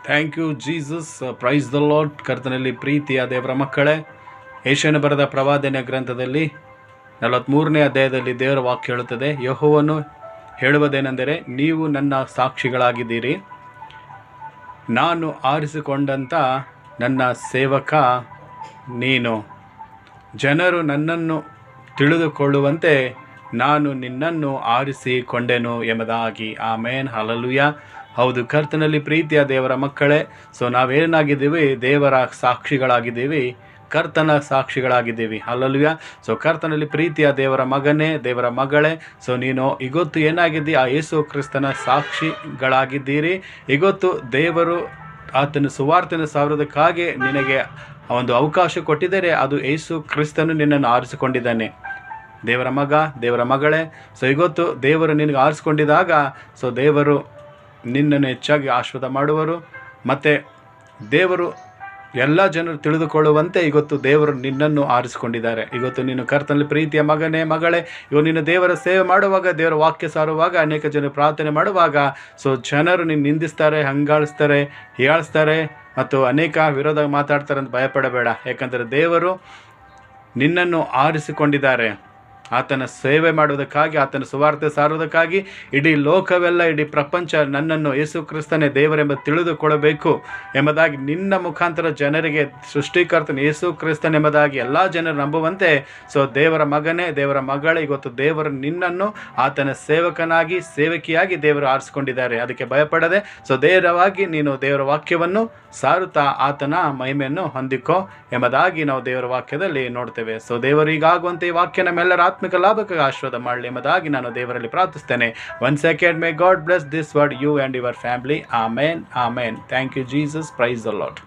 Thank you Jesus. Praise the Lord. ಕರ್ತನಲ್ಲಿ ಪ್ರೀತಿಯ ದೇವರ ಮಕ್ಕಳೇ, ಯೆಶಾಯನ ಬರೆದ ಪ್ರವಾದನೆ ಗ್ರಂಥದಲ್ಲಿ 43ನೇ ಅಧ್ಯಾಯದಲ್ಲಿ ದೇವರ ವಾಕ್ಯ ಹೇಳುತ್ತದೆ, ಯೆಹೋವನು ಹೇಳುವುದೇನೆಂದರೆ, ನೀವು ನನ್ನ ಸಾಕ್ಷಿಗಳಾಗಿದ್ದೀರಿ, ನಾನು ಆರಿಸಿಕೊಂಡಂಥ ನನ್ನ ಸೇವಕ ನೀನು. ಜನರು ನನ್ನನ್ನು ತಿಳಿದುಕೊಳ್ಳುವಂತೆ ನಾನು ನಿನ್ನನ್ನು ಆರಿಸಿಕೊಂಡೆನು ಎಂಬುದಾಗಿ. ಆಮೇನ್, ಹಲ್ಲೆಲೂಯಾ. ಹೌದು, ಕರ್ತನಲ್ಲಿ ಪ್ರೀತಿಯ ದೇವರ ಮಕ್ಕಳೇ, ನಾವೇನಾಗಿದ್ದೀವಿ? ದೇವರ ಸಾಕ್ಷಿಗಳಾಗಿದ್ದೀವಿ, ಕರ್ತನ ಸಾಕ್ಷಿಗಳಾಗಿದ್ದೀವಿ. ಹಲ್ಲೆಲೂಯಾ. ಕರ್ತನಲ್ಲಿ ಪ್ರೀತಿಯ ದೇವರ ಮಗನೇ, ದೇವರ ಮಗಳೇ, ನೀನು ಇವತ್ತು ಏನಾಗಿದ್ದೀ? ಆ ಯೇಸು ಕ್ರಿಸ್ತನ ಸಾಕ್ಷಿಗಳಾಗಿದ್ದೀರಿ. ಇವತ್ತು ದೇವರು ಆತನ ಸುವಾರ್ತೆಯನ್ನು ಸಾರುವುದಕ್ಕಾಗಿ ನಿನಗೆ ಒಂದು ಅವಕಾಶ ಕೊಟ್ಟಿದ್ದಾರೆ. ಅದು ಯೇಸು ಕ್ರಿಸ್ತನು ನಿನ್ನನ್ನು ಆರಿಸಿಕೊಂಡಿದ್ದಾನೆ. ದೇವರ ಮಗ, ದೇವರ ಮಗಳೇ, ಇವತ್ತು ದೇವರು ನಿನಗೆ ಆರಿಸಿಕೊಂಡಿದ್ದಾಗ ದೇವರು ನಿನ್ನನ್ನು ಹೆಚ್ಚಾಗಿ ಆಶೀರ್ವಾದ ಮಾಡುವರು. ಮತ್ತು ದೇವರು ಎಲ್ಲ ಜನರು ತಿಳಿದುಕೊಳ್ಳುವಂತೆ ಇವತ್ತು ದೇವರು ನಿನ್ನನ್ನು ಆರಿಸಿಕೊಂಡಿದ್ದಾರೆ. ಇವತ್ತು ನೀನು ಕರ್ತನಲ್ಲಿ ಪ್ರೀತಿಯ ಮಗನೇ, ಮಗಳೇ, ನೀನು ದೇವರ ಸೇವೆ ಮಾಡುವಾಗ, ದೇವರ ವಾಕ್ಯ ಸಾರುವಾಗ, ಅನೇಕ ಜನರು ಪ್ರಾರ್ಥನೆ ಮಾಡುವಾಗ ಜನರು ನಿನ್ನ ನಿಂದಿಸ್ತಾರೆ, ಹಂಗಾಳಿಸ್ತಾರೆ, ಹೀಯಾಳಿಸ್ತಾರೆ ಮತ್ತು ಅನೇಕ ವಿರೋಧ ಮಾತಾಡ್ತಾರೆ ಅಂತ ಭಯಪಡಬೇಡ. ಯಾಕಂದರೆ ದೇವರು ನಿನ್ನನ್ನು ಆರಿಸಿಕೊಂಡಿದ್ದಾರೆ ಆತನ ಸೇವೆ ಮಾಡುವುದಕ್ಕಾಗಿ, ಆತನ ಸುವಾರ್ತೆ ಸಾರುವುದಕ್ಕಾಗಿ. ಇಡೀ ಲೋಕವೆಲ್ಲ, ಇಡೀ ಪ್ರಪಂಚ ನನ್ನನ್ನು ಯೇಸು ಕ್ರಿಸ್ತನೇ ದೇವರೆಂಬ ತಿಳಿದುಕೊಳ್ಳಬೇಕು ಎಂಬುದಾಗಿ ನಿನ್ನ ಮುಖಾಂತರ ಜನರಿಗೆ ಸೃಷ್ಟಿಕರ್ತನ ಯೇಸು ಕ್ರಿಸ್ತನೆಂಬುದಾಗಿ ಎಲ್ಲ ಜನರು ನಂಬುವಂತೆ ದೇವರ ಮಗನೇ, ದೇವರ ಮಗಳೇ, ಇವತ್ತು ದೇವರು ನಿನ್ನನ್ನು ಆತನ ಸೇವಕನಾಗಿ, ಸೇವಕಿಯಾಗಿ ದೇವರು ಆರಿಸಿಕೊಂಡಿದ್ದಾರೆ. ಅದಕ್ಕೆ ಭಯಪಡದೆ ಧೈರ್ಯವಾಗಿ ನೀನು ದೇವರ ವಾಕ್ಯವನ್ನು ಸಾರುತ್ತಾ ಆತನ ಮಹಿಮೆಯನ್ನು ಹೊಂದಿಕೋ ಎಂಬುದಾಗಿ ನಾವು ದೇವರ ವಾಕ್ಯದಲ್ಲಿ ನೋಡ್ತೇವೆ. ದೇವರು ಈಗಾಗುವಂತೆ ಈ ವಾಕ್ಯ ನಮ್ಮೆಲ್ಲರ ಆತ್ಮಿಕ ಲಾಭಕ್ಕೆ ಆಶೀರ್ವಾದ ಮಾಡಲಿ ಎಂಬುದಾಗಿ ನಾನು ದೇವರಲ್ಲಿ ಪ್ರಾರ್ಥಿಸ್ತೇನೆ. 1 second, may God bless this word, you and your family. Amen. Amen. Thank you, Jesus. Praise the Lord.